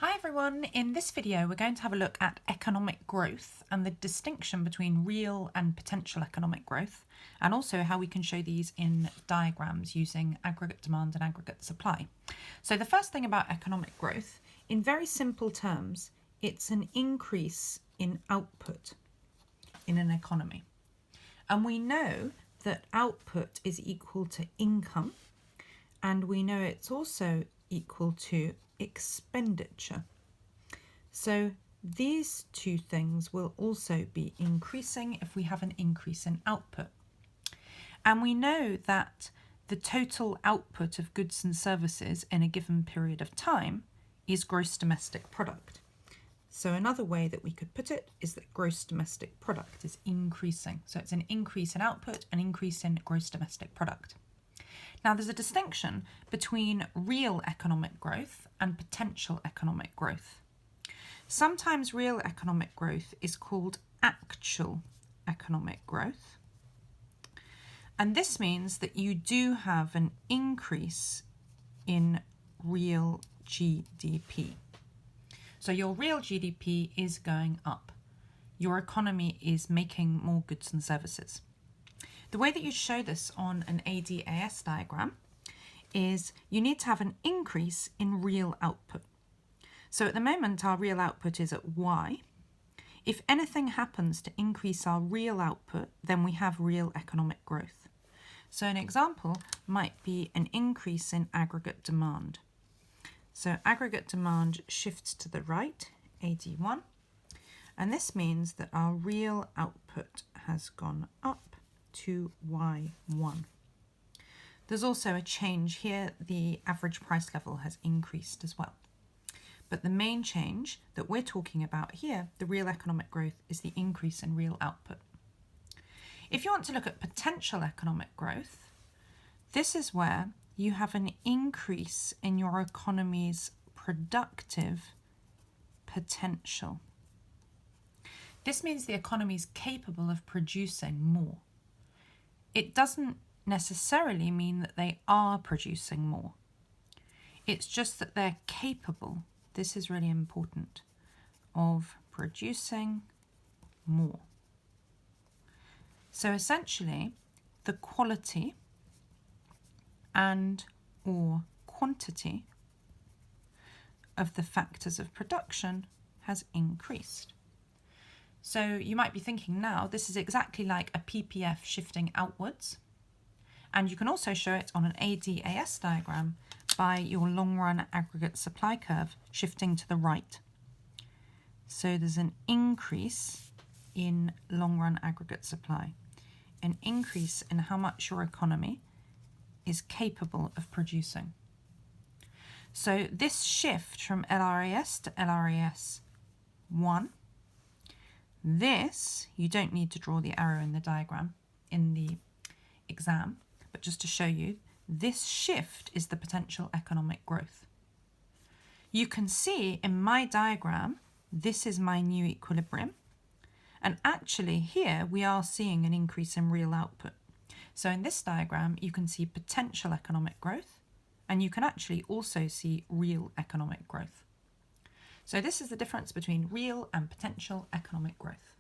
Hi everyone, in this video we're going to have a look at economic growth and the distinction between real and potential economic growth, and also how we can show these in diagrams using aggregate demand and aggregate supply. So the first thing about economic growth, in very simple terms, it's an increase in output in an economy. And we know that output is equal to income, and we know it's also equal to expenditure. So these two things will also be increasing if we have an increase in output. And we know that the total output of goods and services in a given period of time is gross domestic product. So another way that we could put it is that gross domestic product is increasing. So it's an increase in output, an increase in gross domestic product. Now, there's a distinction between real economic growth and potential economic growth. Sometimes real economic growth is called actual economic growth. And this means that you do have an increase in real GDP. So your real GDP is going up. Your economy is making more goods and services. The way that you show this on an ADAS diagram is you need to have an increase in real output. So at the moment, our real output is at Y. If anything happens to increase our real output, then we have real economic growth. So an example might be an increase in aggregate demand. So aggregate demand shifts to the right, AD1, and this means that our real output has gone up to Y1. There's also a change here. The average price level has increased as well. But the main change that we're talking about here, the real economic growth, is the increase in real output. If you want to look at potential economic growth, this is where you have an increase in your economy's productive potential. This means the economy is capable of producing more. It doesn't necessarily mean that they are producing more. It's just that they're capable, this is really important, of producing more. So essentially, the quality and or quantity of the factors of production has increased. So you might be thinking now, this is exactly like a PPF shifting outwards. And you can also show it on an ADAS diagram by your long run aggregate supply curve shifting to the right. So there's an increase in long run aggregate supply, an increase in how much your economy is capable of producing. So this shift from LRAS to LRAS 1, this, you don't need to draw the arrow in the diagram in the exam, but just to show you, this shift is the potential economic growth. You can see in my diagram, this is my new equilibrium. And actually here we are seeing an increase in real output. So in this diagram, you can see potential economic growth, and you can actually also see real economic growth. So this is the difference between real and potential economic growth.